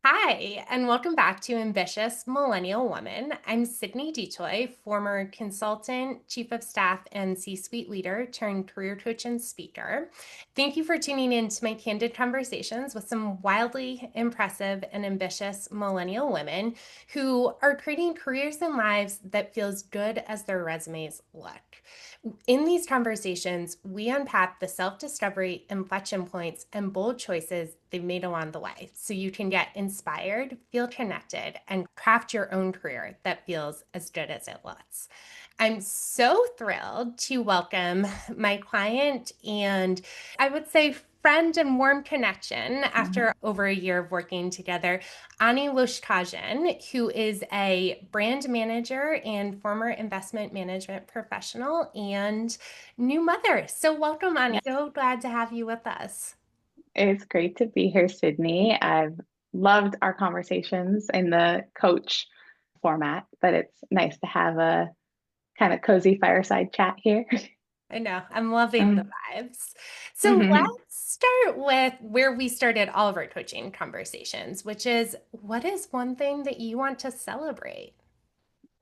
Hi, and welcome back to Ambitious Millennial Woman. I'm Sydney Dechoy, former consultant, chief of staff, and C suite leader turned career coach and speaker. Thank you for tuning in to my candid conversations with some wildly impressive and ambitious millennial women who are creating careers and lives that feel as good as their resumes look. In these conversations, we unpack the self discovery, inflection points, and bold choices they've made along the way so you can get inspired, feel connected, and craft your own career that feels as good as it looks. I'm so thrilled to welcome my client and I would say friend and warm connection Mhm. after over a year of working together, Loshkajian, who is a brand manager and former investment management professional and new mother. So welcome, Yeah, Ani. So glad to have you with us. it's great to be here, Sydney. I've loved our conversations in the coach format, but it's nice to have a kind of cozy fireside chat here. I know. I'm loving the Mm. vibes. So Mhm. let's start with where we started all of our coaching conversations, which is what is one thing that you want to celebrate?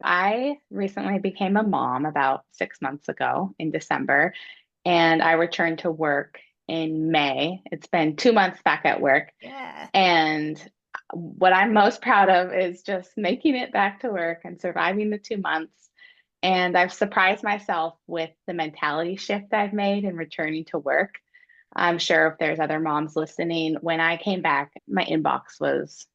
I recently became a mom about 6 months ago in December, and I returned to work in May. It's been 2 months back at work. Yeah. And what I'm most proud of is just making it back to work and surviving the 2 months. And I've surprised myself with the mentality shift I've made in returning to work. I'm sure if there's other moms listening, when I came back, my inbox was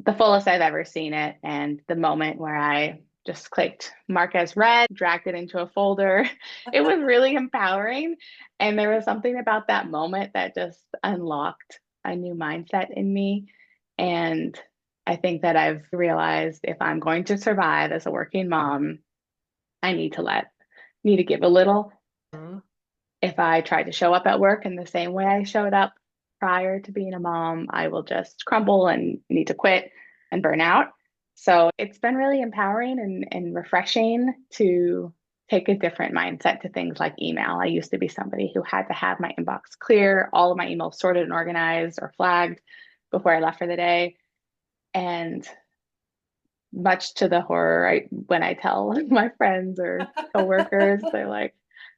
the fullest I've ever seen it. And the moment where I just clicked mark as read, dragged it into a folder, it was really empowering. And there was something about that moment that just unlocked a new mindset in me. And I think that I've realized if I'm going to survive as a working mom, I need to give a little. Mm. If I try to show up at work in the same way I showed up prior to being a mom, I will just crumble and need to quit and burn out. So it's been really empowering and refreshing to take a different mindset to things like email. I used to be somebody who had to have my inbox clear, all of my emails sorted and organized or flagged before I left for the day. And much to the horror, when I tell my friends or coworkers, they're like,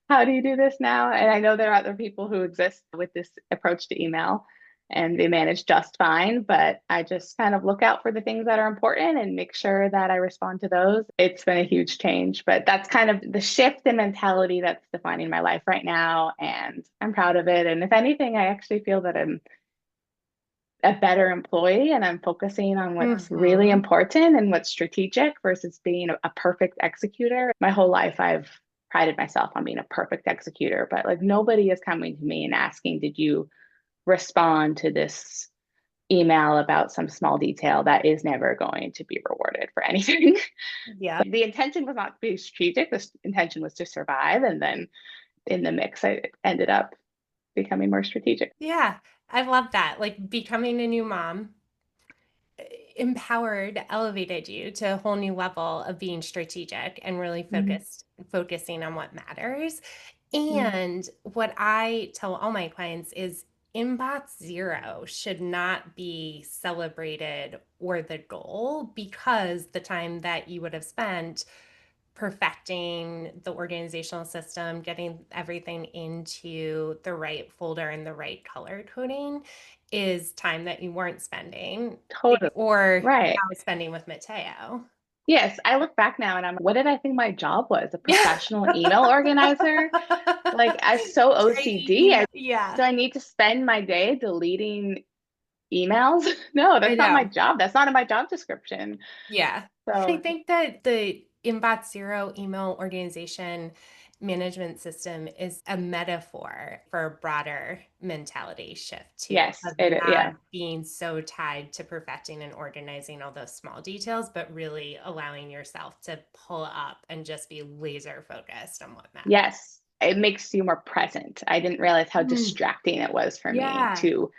"How do you do this now?" And I know there are other people who exist with this approach to email and they manage just fine, but I just kind of look out for the things that are important and make sure that I respond to those. It's been a huge change, but that's kind of the shift in mentality that's defining my life right now. And I'm proud of it. And if anything, I actually feel that I'm a better employee and I'm focusing on what's really Hmm. important and what's strategic versus being a perfect executor. My whole life, I've prided myself on being a perfect executor, but like nobody is coming to me and asking, did you respond to this email about some small detail that is never going to be rewarded for anything? Yeah. The intention was not to be strategic, the intention was to survive. And then in the mix, I ended up becoming more strategic. Yeah. I love that. Like becoming a new mom empowered, elevated you to a whole new level of being strategic and really Mhm. focusing on what matters. Mhm. And what I tell all my clients is inbox zero should not be celebrated or the goal because the time that you would have spent perfecting the organizational system, getting everything into the right folder and the right color coding is time that you weren't spending Totally. or Right. now spending with Mateo. Yes, I look back now and what did I think my job was? A Yeah. professional email organizer? Like, I'm so Trading OCD. email. Yeah, Do I need to spend my day deleting emails? No, I that's not my know. job. That's not in my job description. Yeah. I So, think that the Inbox Zero email organization management system is a metaphor for a broader mentality shift too, yes, of yeah. not being so tied to perfecting and organizing all those small details, but really allowing yourself to pull up and just be laser focused on what matters. Yes, it makes you more present. I didn't realize how Mm, distracting it was for me yeah. to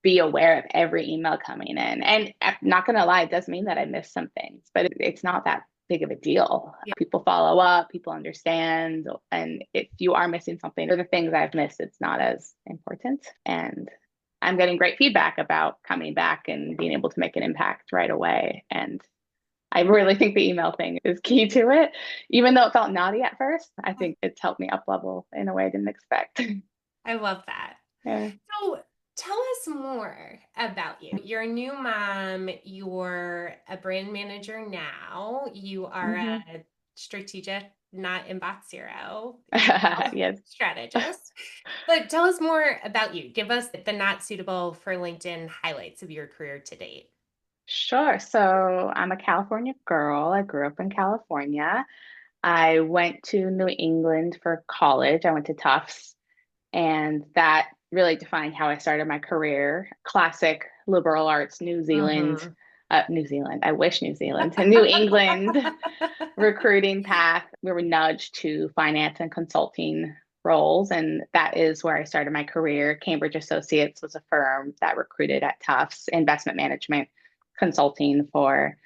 be aware of every email coming in. And I'm not going to lie, it does mean that I missed some things, but it's not that big of a deal. Yeah. People follow up, people understand. And if you are missing something or the things I've missed, it's not as important. And I'm getting great feedback about coming back and being able to make an impact right away. And I really think the email thing is key to it. Even though it felt naughty at first, I think it's helped me up level in a way I didn't expect. I love that. Yeah. So tell us more about you. You're a new mom, you're a brand manager now, you are Hmm. a strategic, not in box zero, Yes. strategist. But tell us more about you. Give us the not suitable for LinkedIn highlights of your career to date. Sure. So I'm a California girl. I grew up in California. I went to New England for college. I went to Tufts, and that really defined how I started my career. Classic liberal arts, Mm-hmm. New Zealand. I wish New Zealand, New England recruiting path. We were nudged to finance and consulting roles, and that is where I started my career. Cambridge Associates was a firm that recruited at Tufts, investment management consulting for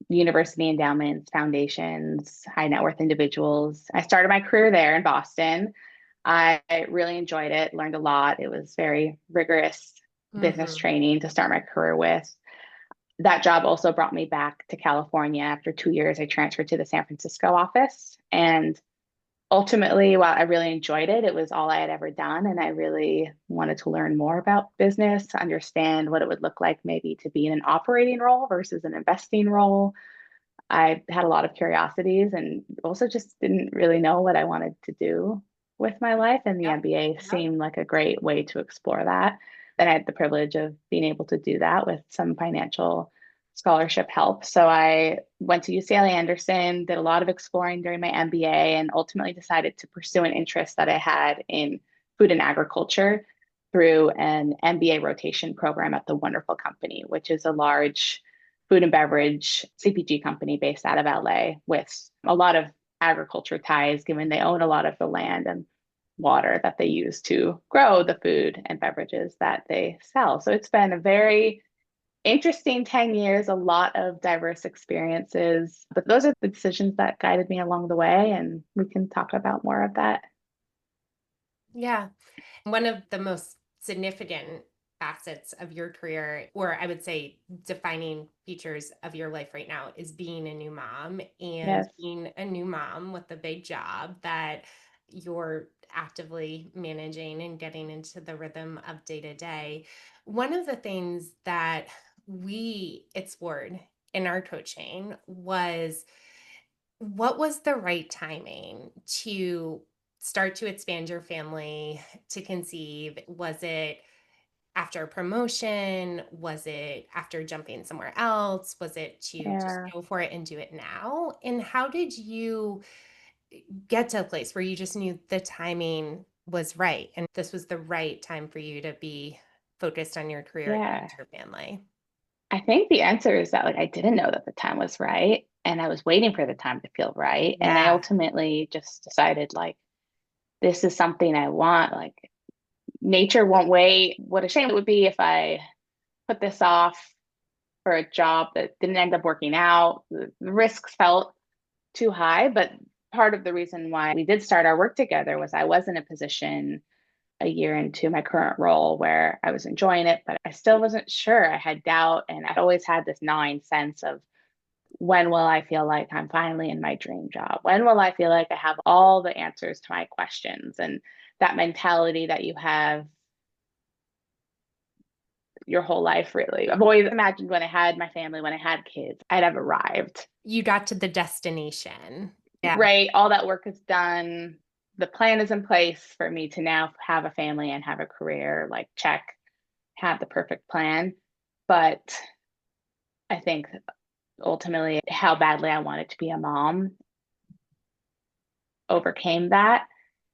university endowments, foundations, high net worth individuals. I started my career there in Boston. I really enjoyed it, learned a lot. It was very rigorous business Mm-hmm. training to start my career with. That job also brought me back to California. After 2 years, I transferred to the San Francisco office. And ultimately, while I really enjoyed it, it was all I had ever done. And I really wanted to learn more about business, to understand what it would look like maybe to be in an operating role versus an investing role. I had a lot of curiosities and also just didn't really know what I wanted to do with my life. And the Yep. MBA Yep. seemed like a great way to explore that. And I had the privilege of being able to do that with some financial scholarship help. So I went to UCLA Anderson, did a lot of exploring during my MBA, and ultimately decided to pursue an interest that I had in food and agriculture through an MBA rotation program at the Wonderful Company, which is a large food and beverage CPG company based out of LA with a lot of agriculture ties, given they own a lot of the land and water that they use to grow the food and beverages that they sell. So it's been a very interesting 10 years, a lot of diverse experiences. But those are the decisions that guided me along the way. And we can talk about more of that. Yeah. One of the most significant facets of your career, or I would say defining features of your life right now, is being a new mom and Yes. being a new mom with a big job that you're actively managing and getting into the rhythm of day to day. One of the things that we explored in our coaching was what was the right timing to start to expand your family, to conceive? Was it after a promotion? Was it after jumping somewhere else? Was it to just Yeah. go for it and do it now? And how did you get to a place where you just knew the timing was right and this was the right time for you to be focused on your career and Yeah. your family? I think the answer is that like I didn't know that the time was right and I was waiting for the time to feel right. And I Yeah. ultimately just decided like this is something I want. Like nature won't wait. What a shame it would be if I put this off for a job that didn't end up working out. The risks felt too high, but part of the reason why we did start our work together was I was in a position a year into my current role where I was enjoying it, but I still wasn't sure. I had doubt, and I'd always had this gnawing sense of when will I feel like I'm finally in my dream job? When will I feel like I have all the answers to my questions? And that mentality that you have your whole life, really. I've always imagined when I had my family, when I had kids, I'd have arrived, You got to the destination. Yeah. right? All that work is done. The plan is in place for me to now have a family and have a career, like check, have the perfect plan. But I think ultimately how badly I wanted to be a mom overcame that.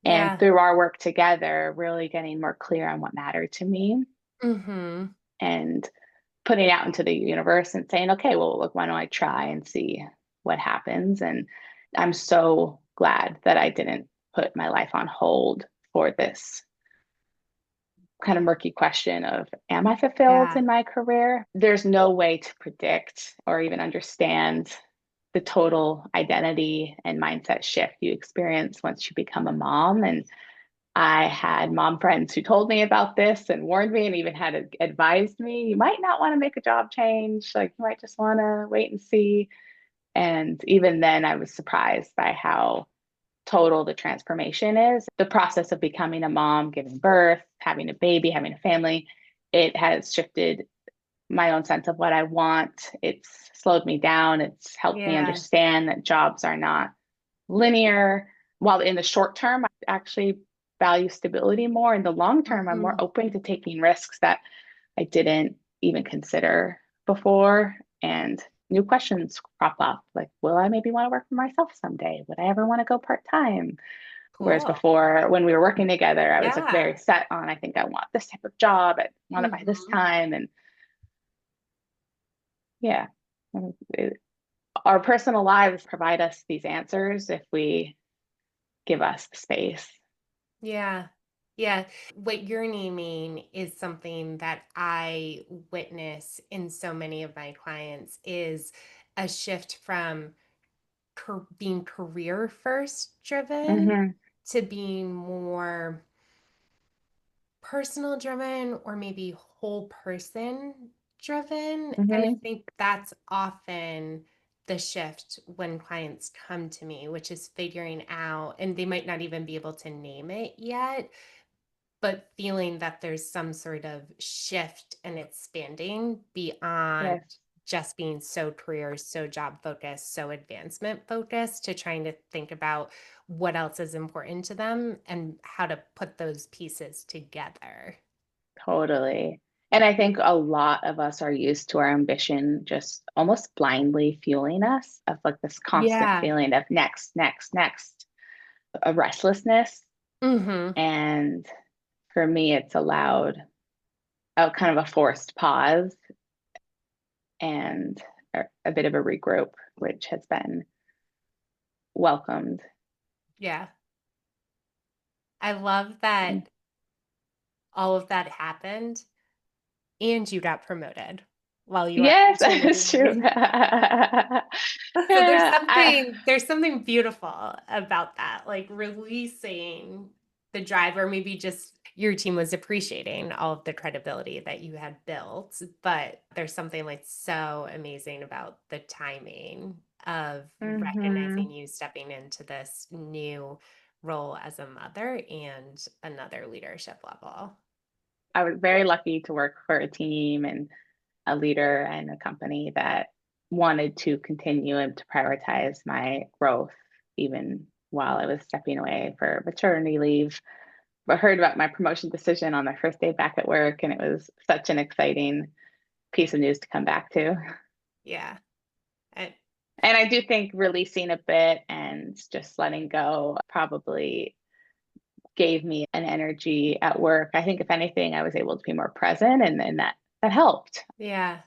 And Yeah. through our work together, really getting more clear on what mattered to me Mm-hmm. and putting it out into the universe and saying, okay, well, look, why don't I try and see what happens? And I'm so glad that I didn't put my life on hold for this kind of murky question of, am I fulfilled Yeah. in my career? There's no way to predict or even understand the total identity and mindset shift you experience once you become a mom. And I had mom friends who told me about this and warned me and even had advised me, you might not want to make a job change. Like you might just want to wait and see. And even then, I was surprised by how total the transformation is. The process of becoming a mom, giving birth, having a baby, having a family, it has shifted my own sense of what I want. It's slowed me down. It's helped me Yeah. understand that jobs are not linear. While in the short term, I actually value stability more. In the long term, I'm more Hmm. open to taking risks that I didn't even consider before. And new questions crop up like, will I maybe want to work for myself someday? Would I ever want to go part time? Whereas Cool. before, when we were working together, I was like Yeah. very set on, I think I want this type of job. I want it by this Hmm. time. And yeah, it, our personal lives provide us these answers if we give us the space. Yeah. Yeah. What you're naming is something that I witness in so many of my clients is a shift from being career first driven Mm-hmm. to being more personal driven or maybe whole person driven. And I Mm-hmm. think that's often the shift when clients come to me, which is figuring out, and they might not even be able to name it yet, but feeling that there's some sort of shift and expanding beyond Yes, just being so career, so job focused, so advancement focused to trying to think about what else is important to them and how to put those pieces together. totally. And I think a lot of us are used to our ambition just almost blindly fueling us of like this constant Yeah. feeling of next, next, next, a restlessness. Mhm. And for me, it's allowed a kind of a forced pause and a bit of a regroup, which has been welcomed. Yeah. I love Mm. that all of that happened and you got promoted while you were on Yes, maternity that's true. leave. So Yeah, there's something beautiful about that, like releasing the drive, or maybe just your team was appreciating all of the credibility that you had built. But there's something like so amazing about the timing of hmm recognizing you stepping into this new role as a mother and another leadership level. I was very lucky to work for a team and a leader and a company that wanted to continue and to prioritize my growth even while I was stepping away for maternity leave. I heard about my promotion decision on my first day back at work, and it was such an exciting piece of news to come back to. Yeah. And And I do think releasing a bit and just letting go probably gave me an energy at work. I think if anything, I was able to be more present and that helped. yeah.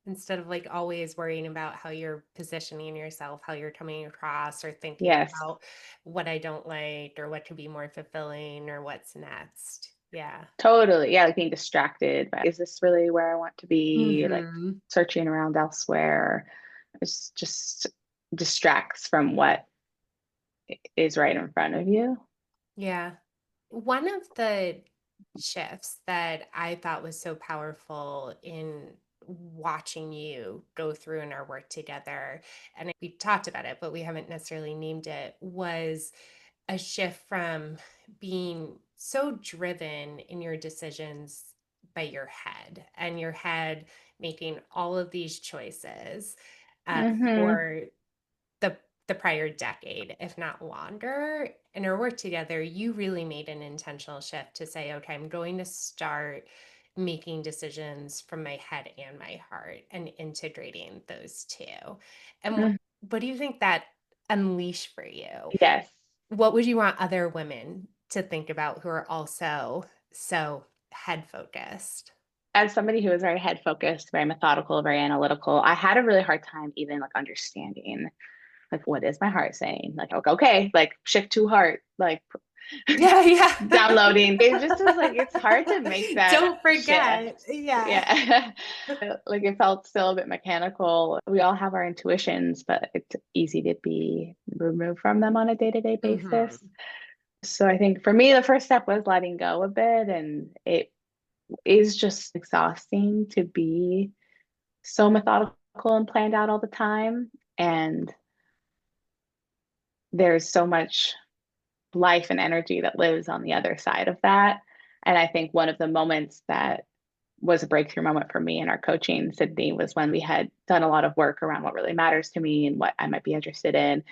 Instead of like always worrying about how you're positioning yourself, how you're coming across, or thinking Yes, about what I don't like or what could be more fulfilling or what's next. Yeah. totally. Yeah, like being distracted by is this really where I want to be? Like Hmm. searching around elsewhere. It's just distracts from what is right in front of you. Yeah. One of the shifts that I thought was so powerful in watching you go through in our work together, and we talked about it, but we haven't necessarily named it, was a shift from being so driven in your decisions by your head and your head making all of these choices Hmm for the the prior decade, if not longer. In our work together, you really made an intentional shift to say, okay, I'm going to start making decisions from my head and my heart and integrating those two. And what do you think that unleashed for you? Yes. What would you want other women to think about who are also so head focused? As somebody who is very head focused, very methodical, very analytical, I had a really hard time even like understanding like what is my heart saying? Like okay, like shift to heart, like Yeah, yeah. downloading. It just was like it's hard to make that Don't forget. shift. Yeah. Yeah. Like it felt still a bit mechanical. We all have our intuitions, but it's easy to be removed from them on a day-to-day basis. Hmm. So I think for me, the first step was letting go a bit. And it is just exhausting to be so methodical and planned out all the time. And there's so much life and energy that lives on the other side of that. And I think one of the moments that was a breakthrough moment for me in our coaching, Sydney, was when we had done a lot of work around what really matters to me and what I might be interested in.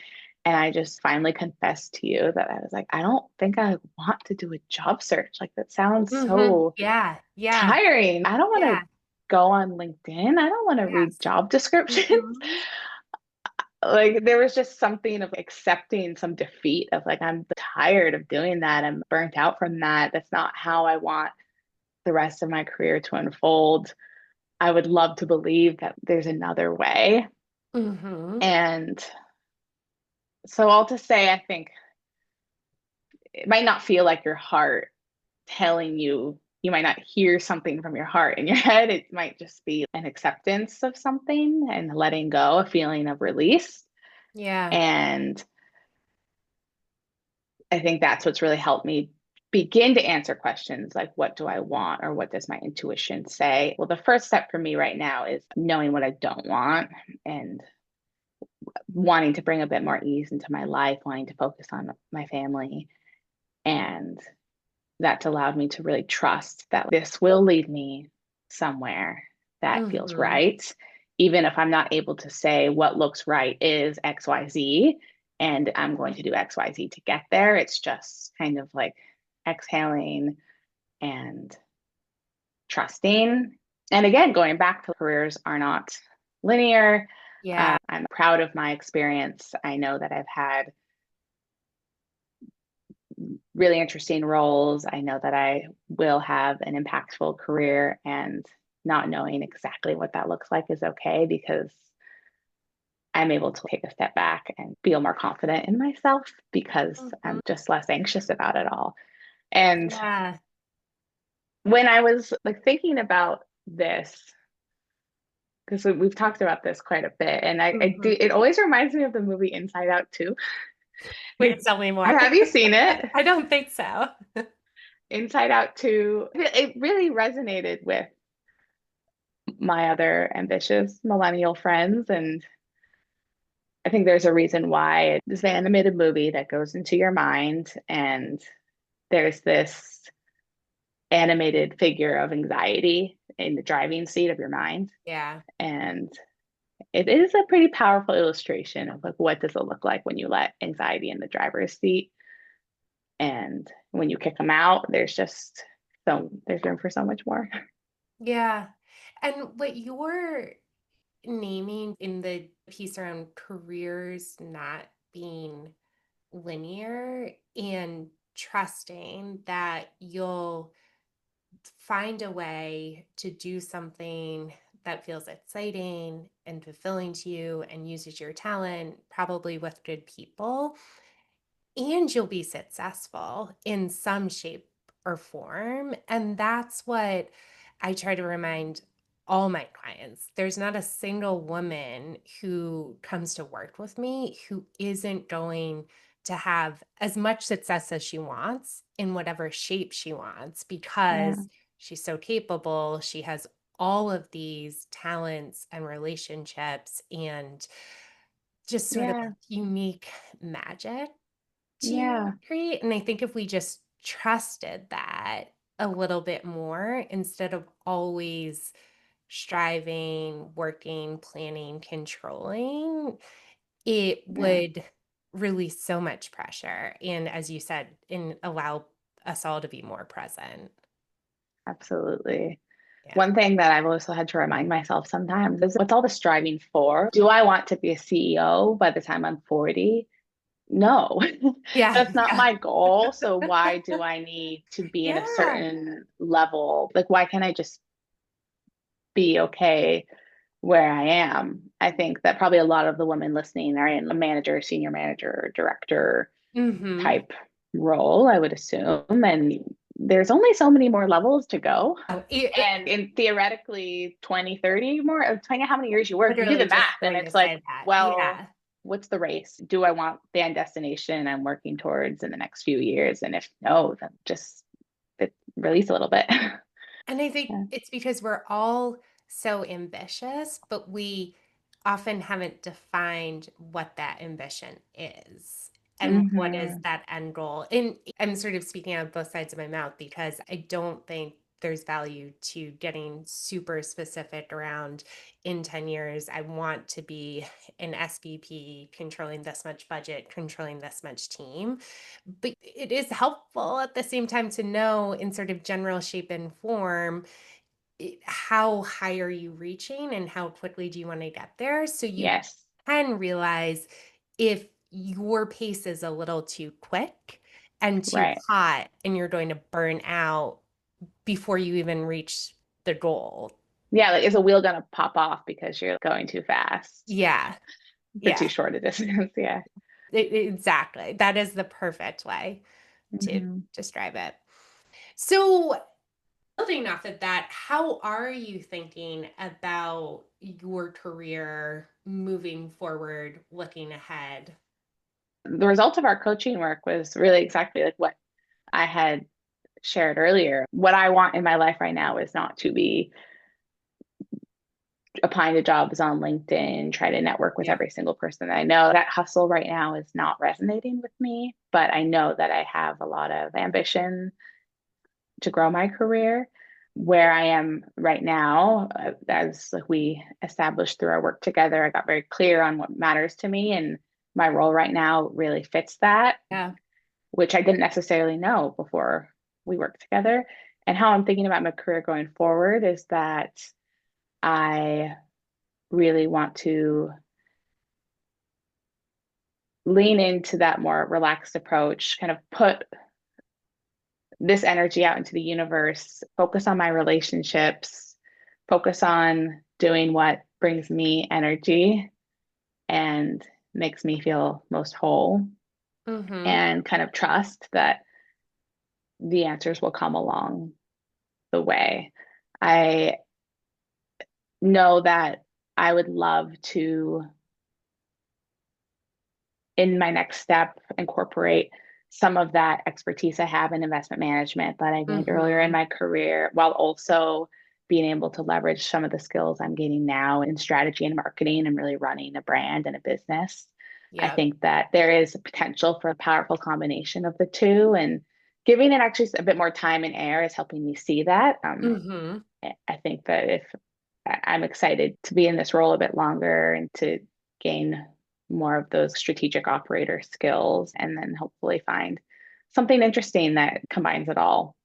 And I just finally confessed to you that I was like, I don't think I want to do a job search. Like, that sounds so Yeah, yeah, tiring. I don't want yeah, to go on LinkedIn. I don't want to read yes. job descriptions. Hmm. Like, there was just something of accepting some defeat of like, I'm tired of doing that. I'm burnt out from that. That's not how I want the rest of my career to unfold. I would love to believe that there's another way. Hmm. And so, all to say, I think it might not feel like your heart telling you, you might not hear something from your heart in your head. It might just be an acceptance of something and letting go, a feeling of release. Yeah. And I think that's what's really helped me begin to answer questions like, what do I want? Or what does my intuition say? Well, the first step for me right now is knowing what I don't want and wanting to bring a bit more ease into my life, wanting to focus on my family. And that's allowed me to really trust that this will lead me somewhere that feels Hmm. right. Even if I'm not able to say what looks right is XYZ, and I'm going to do XYZ to get there, it's just kind of like exhaling and trusting. And again, going back to careers are not linear. Yeah. I'm proud of my experience. I know that I've had really interesting roles. I know that I will have an impactful career, and not knowing exactly what that looks like is okay because I'm able to take a step back and feel more confident in myself because Hmm. I'm just less anxious about it all. And Yeah. when I was like thinking about this, because we've talked about this quite a bit, and I do, Hmm. it always reminds me of the movie Inside Out too. Wait, tell me more. Have you seen it? I don't think so. Inside Out 2, it really resonated with my other ambitious millennial friends. And I think there's a reason why it's an animated movie that goes into your mind, and there's this animated figure of anxiety in the driving seat of your mind. Yeah. And it is a pretty powerful illustration of like, what does it look like when you let anxiety in the driver's seat? And when you kick them out, there's room for so much more. Yeah. And what you're naming in the piece around careers not being linear and trusting that you'll find a way to do something that feels exciting and fulfilling to you and uses your talent, probably with good people, and you'll be successful in some shape or form. And that's what I try to remind all my clients. There's not a single woman who comes to work with me who isn't going to have as much success as she wants in whatever shape she wants Yeah. because she's so capable. She has all of these talents and relationships and just sort of Yeah. unique magic to Yeah. create. And I think if we just trusted that a little bit more instead of always striving, working, planning, controlling, it Yeah. would release so much pressure. And as you said, and allow us all to be more present. Absolutely. Yeah. One thing that I've also had to remind myself sometimes is, what's all the striving for? Do I want to be a CEO by the time I'm 40? No, Yeah. that's not my goal. So why do I need to be in a Yeah. certain level? Like, why can't I just be okay where I am? I think that probably a lot of the women listening are in a manager, senior manager, director Mm-hmm. type role, I would assume. And there's only so many more levels to go. Oh, And in theoretically 20, 30 more, depending on how many years you work, you do literally the just math and going to it's like, say that. well, Yeah. what's the race? Do I want the end destination I'm working towards in the next few years? And if no, then just release a little bit. And I think Yeah. it's because we're all so ambitious, but we often haven't defined what that ambition is and what is Hmm. that end goal. And I'm sort of speaking out of both sides of my mouth because I don't think there's value to getting super specific around in 10 years, I want to be an SVP controlling this much budget, controlling this much team. But it is helpful at the same time to know in sort of general shape and form how high are you reaching and how quickly do you want to get there so you Yes. can realize if your pace is a little too quick and too Right. hot and you're going to burn out before you even reach the goal. Yeah. Like, is a wheel going to pop off because you're going too fast Yeah. for Yeah. too short a distance? Yeah. Exactly. That is the perfect way to Hmm. describe it. So, building off of that, how are you thinking about your career moving forward, looking ahead? The result of our coaching work was really exactly like what I had shared earlier. What I want in my life right now is not to be applying to jobs on LinkedIn, try to network with Yeah. every single person that I know. That hustle right now is not resonating with me, but I know that I have a lot of ambition to grow my career. Where I am right now, as like we established through our work together, I got very clear on what matters to me, and my role right now really fits that, Yeah. which I didn't necessarily know before we worked together. And how I'm thinking about my career going forward is that I really want to lean into that more relaxed approach, kind of put this energy out into the universe, focus on my relationships, focus on doing what brings me energy and makes me feel most whole, Mm-hmm. and kind of trust that the answers will come along the way. I know that I would love to, in my next step, incorporate some of that expertise I have in investment management that I gained earlier in Mm-hmm. my career, while also being able to leverage some of the skills I'm gaining now in strategy and marketing and really running a brand and a business. I Yep. think that there is a potential for a powerful combination of the two, and giving it actually a bit more time and air is helping me see that. Mm-hmm. I think that if I'm excited to be in this role a bit longer and to gain more of those strategic operator skills, and then hopefully find something interesting that combines it all.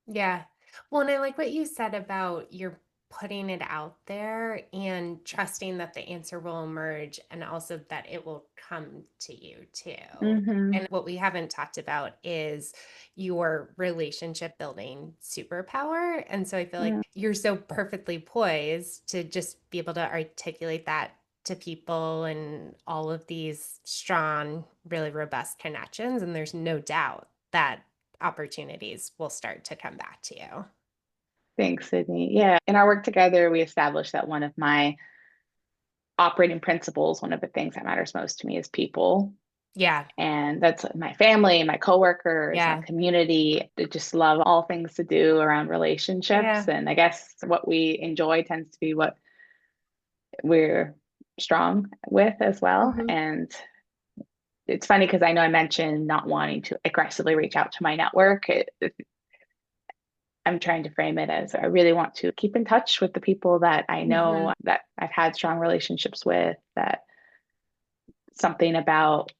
Yeah. Well, and I like what you said about you're putting it out there and trusting that the answer will emerge and also that it will come to you too. Mm-hmm. And what we haven't talked about is your relationship building superpower. And so I feel like Mm. you're so perfectly poised to just be able to articulate that to people and all of these strong, really robust connections. And there's no doubt that opportunities will start to come back to you. Thanks, Sydney. Yeah. In our work together, we established that one of my operating principles, one of the things that matters most to me, is people. Yeah. And that's my family, my coworkers, my Yeah. community. I just love all things to do around relationships. Yeah. And I guess what we enjoy tends to be what we're strong with as well. Mhm. And it's funny because I know I mentioned not wanting to aggressively reach out to my network. I'm trying to frame it as I really want to keep in touch with the people that I Mhm. know, that I've had strong relationships with, that something about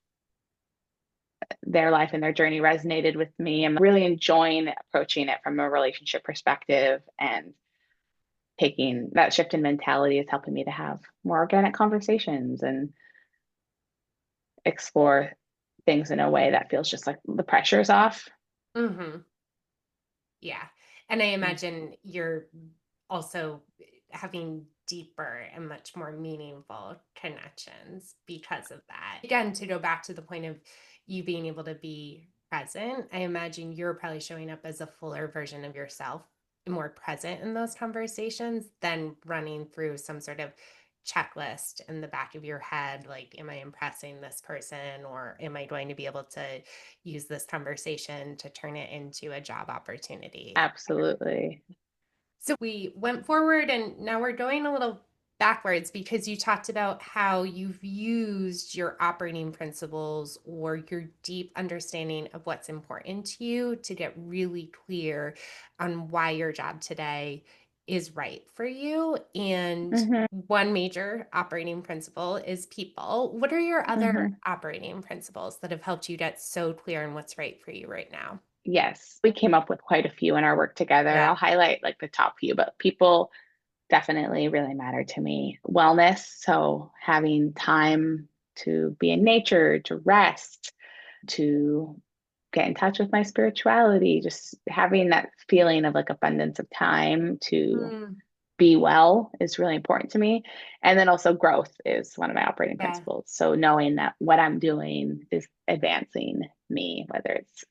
their life and their journey resonated with me. I'm really enjoying approaching it from a relationship perspective, and taking that shift in mentality is helping me to have more organic conversations and explore things in a way that feels just like the pressure's off. Mhm. Yeah. And I Yeah. imagine you're also having deeper and much more meaningful connections because of that. Again, to go back to the point of you being able to be present, I imagine you're probably showing up as a fuller version of yourself, more present in those conversations than running through some sort of checklist in the back of your head, like, am I impressing this person, or am I going to be able to use this conversation to turn it into a job opportunity? Absolutely. So we went forward and now we're going a little backwards because you talked about how you've used your operating principles or your deep understanding of what's important to you to get really clear on why your job today is right for you. And Hmm. one major operating principle is people. What are your other Hmm. operating principles that have helped you get so clear on what's right for you right now? Yes, we came up with quite a few in our work together. Yeah. I'll highlight like the top few, but people definitely really matter to me. Wellness, so having time to be in nature, to rest, to get in touch with my spirituality, just having that feeling of like abundance of time to Mm, be well is really important to me. And then also growth is one of my operating yeah. principles. So knowing that what I'm doing is advancing me, whether it's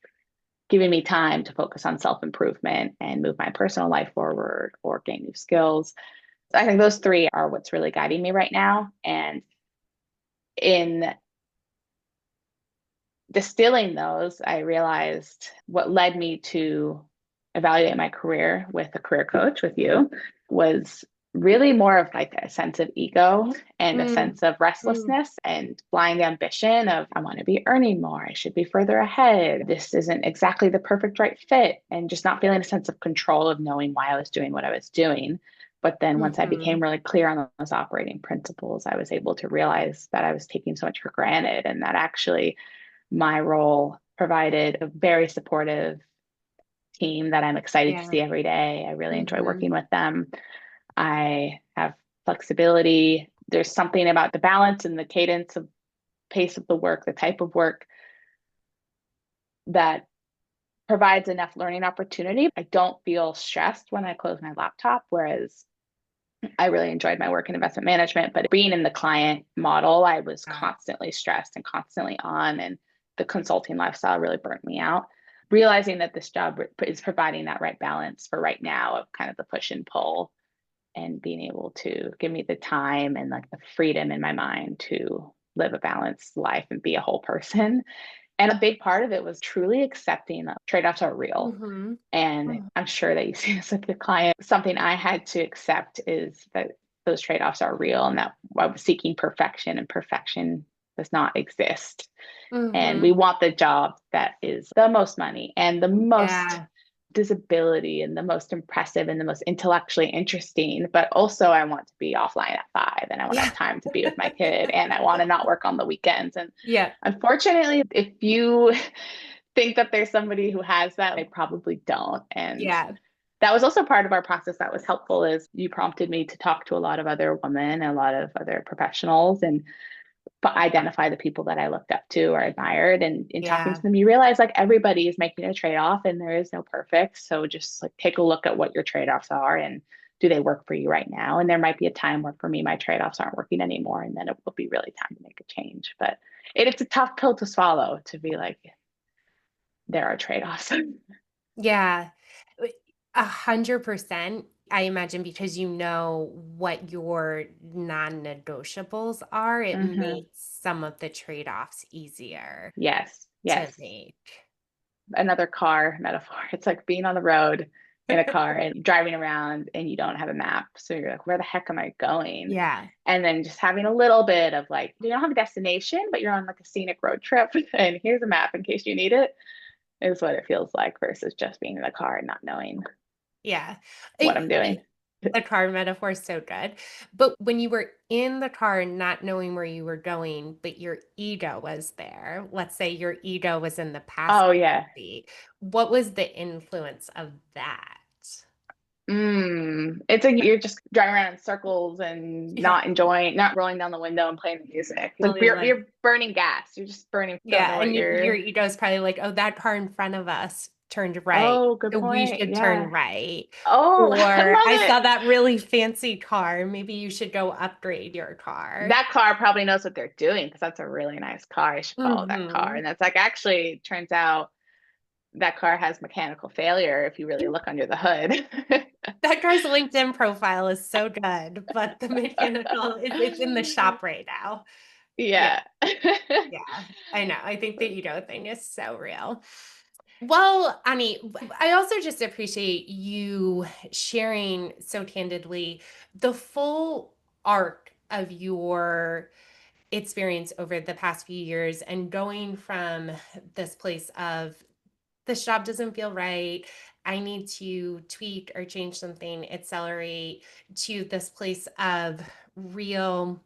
giving me time to focus on self improvement and move my personal life forward or gain new skills. So I think those three are what's really guiding me right now. And in distilling those, I realized what led me to evaluate my career with a career coach with you was really more of like a sense of ego and a Mm, sense of mm, restlessness and blind ambition of I want to be earning more, I should be further ahead, this isn't exactly the perfect right fit, and just not feeling a sense of control of knowing why I was doing what I was doing. But then once I became mhm. really clear on those operating principles, I was able to realize that I was taking so much for granted and that actually my role provided a very supportive team that I'm excited to Yeah. see every day. I really enjoy Mhm. working with them. I have flexibility. There's something about the balance and the cadence of pace of the work, the type of work that provides enough learning opportunity. I don't feel stressed when I close my laptop, whereas I really enjoyed my work in investment management, but being in the client model, I was Yeah. constantly stressed and constantly on, and the consulting lifestyle really burnt me out. Realizing that this job is providing that right balance for right now of kind of the push and pull and being able to give me the time and like the freedom in my mind to live a balanced life and be a whole person. And a big part of it was truly accepting that trade-offs are real. Mhm. And Mm. I'm sure that you see this with the client. Something I had to accept is that those trade-offs are real and that I was seeking perfection, and perfection does not exist. And we Mhm. want the job that is the most money and the most Yeah. visibility and the most impressive and the most intellectually interesting. But also, I want to be offline at 5 and I want to Yeah. have time to be with my kid and I want to not work on the weekends. And Yeah. unfortunately, if you think that there's somebody who has that, I probably don't. And Yeah. that was also part of our process that was helpful is you prompted me to talk to a lot of other women, a lot of other professionals, and identify the people that I looked up to or admired. And in talking to Yeah. them, you realize like everybody is making a trade-off and there is no perfect. So just like take a look at what your trade-offs are and do they work for you right now? And there might be a time where for me, my trade-offs aren't working anymore. And then it will be really time to make a change. But it's a tough pill to swallow to be like, there are trade-offs. Yeah. 100%. I imagine because you know what your non-negotiables are, it Hmm. makes some of the trade-offs easier Yes, to yes. make. Another car metaphor. It's like being on the road in a car and driving around and you don't have a map. So you're like, where the heck am I going? Yeah. And then just having a little bit of like, you don't have a destination, but you're on like a scenic road trip and here's a map in case you need it, is what it feels like versus just being in the car and not knowing Yeah. what I'm doing. The car metaphor is so good. But when you were in the car not knowing where you were going, but your ego was there, let's say your ego was in the passenger Oh, yeah. seat, what was the influence of that? It's like you're just driving around in circles and Yeah. not enjoying, not rolling down the window and playing the music. Like Feeling you're like you're burning gas. You're just burning. Don't know yeah, what and your you're. ego is probably like, "Oh, that car in front of us turned right, Oh, good so we point. should turn Yeah. right." Oh, I Or, "I love saw it. that really fancy car, maybe you should go upgrade your car." That car probably knows what they're doing because that's a really nice car. I should follow that car. Mhm. And that's like actually turns out that car has mechanical failure if you really look under the hood. That girl's LinkedIn profile is so good, but the mechanical, it's in the shop right now. Yeah, Yeah. yeah, I know. I think the ego thing is so real. Well, Annie, I also just appreciate you sharing so candidly the full arc of your experience over the past few years and going from this place of this job doesn't feel right. I need to tweak or change something, accelerate to this place of real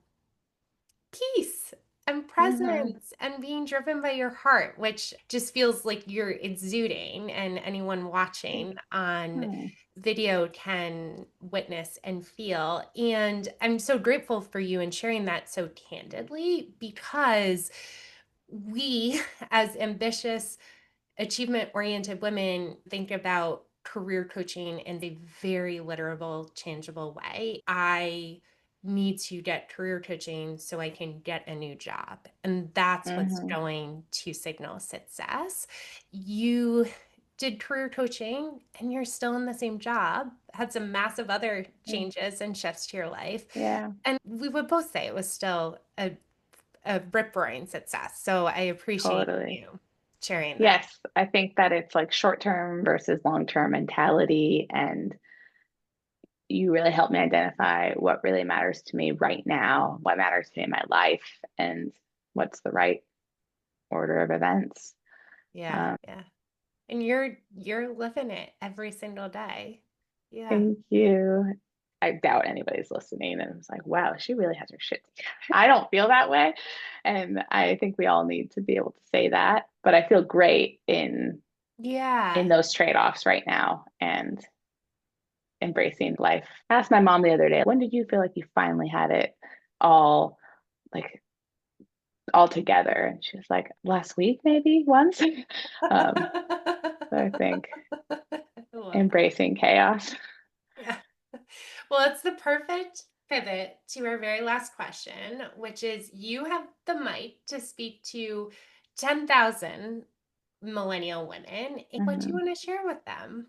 peace and Hmm. presence and being driven by your heart, which just feels like you're exuding, and anyone watching on Hmm. video can witness and feel. And I'm so grateful for you and sharing that so candidly because we, as ambitious achievement oriented women, think about career coaching in a very literal, tangible way. I need to get career coaching so I can get a new job. And that's what's Hmm. going to signal success. You did career coaching and you're still in the same job, had some massive other Yeah. changes and shifts to your life. Yeah, And we would both say it was still a rip roaring success. So I appreciate totally. you sharing that. Yes, I think that it's like short term versus long term mentality. And you really helped me identify what really matters to me right now, what matters to me in my life, and what's the right order of events. Yeah, Um, yeah. And you're living it every single day. Yeah. Thank you. I doubt anybody's listening and it's like, wow, she really has her shit together. I don't feel that way. And I think we all need to be able to say that. But I feel great in Yeah. those trade-offs right now and embracing life. I asked my mom the other day, when did you feel like you finally had it all like all together? And she was like, last week, maybe once. So I think I love that. embracing chaos. Yeah. Well, it's the perfect pivot to our very last question, which is you have the mic to speak to 10,000 millennial women. What do you Mhm. want to share with them?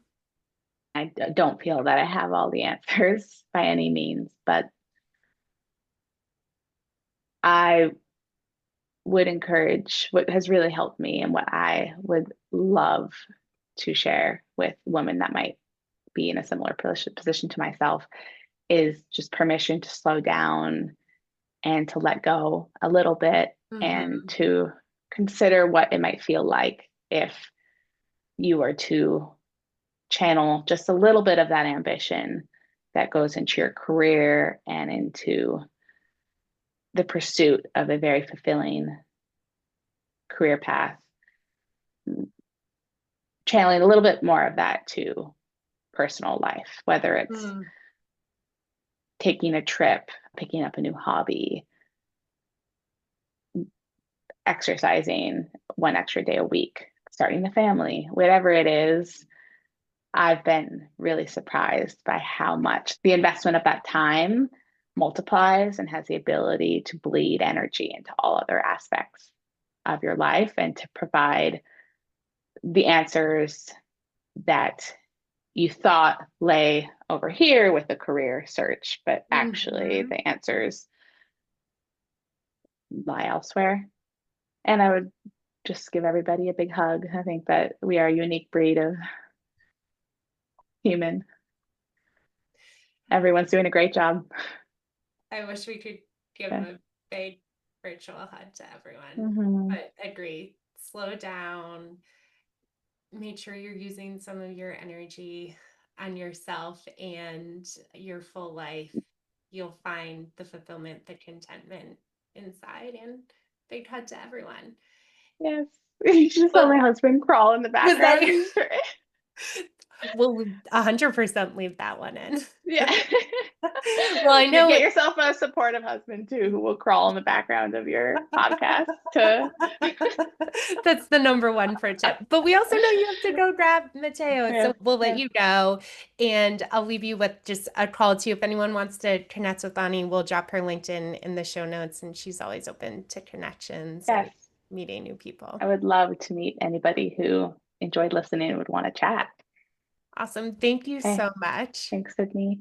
Don't feel that I have all the answers by any means, but I would encourage what has really helped me and what I would love to share with women that might be in a similar position to myself is just permission to slow down and to let go a little bit and Hmm. to consider what it might feel like if you were to channel just a little bit of that ambition that goes into your career and into the pursuit of a very fulfilling career path, channeling a little bit more of that to personal life, whether it's Mm. taking a trip, picking up a new hobby, exercising one extra day a week, starting a family, whatever it is. I've been really surprised by how much the investment of that time multiplies and has the ability to bleed energy into all other aspects of your life and to provide the answers that you thought lay over here with the career search, but actually Hmm. the answers lie elsewhere. And I would just give everybody a big hug. I think that we are a unique breed of human. Everyone's doing a great job. I wish we could give Yeah. a big virtual hug to everyone, Mm-hmm. but agree. Slow down. Make sure you're using some of your energy on yourself and your full life. You'll find the fulfillment, the contentment inside. And big hug to everyone. Yes. You just saw my Well, husband crawl in the was that background. you? We'll 100% leave that one in. Yeah. Well, I know Get yourself a supportive husband too who will crawl in the background of your podcast to that's the number one for tip. But we also know you have to go grab Mateo. yeah, So we'll let yeah. you go. And I'll leave you with just a call to if anyone wants to connect with Ani, we'll drop her LinkedIn in the show notes. And she's always open to connections and Yes. meeting new people. I would love to meet anybody who enjoyed listening and would want to chat. Awesome. Thank you Okay. so much. Thanks, Sydney.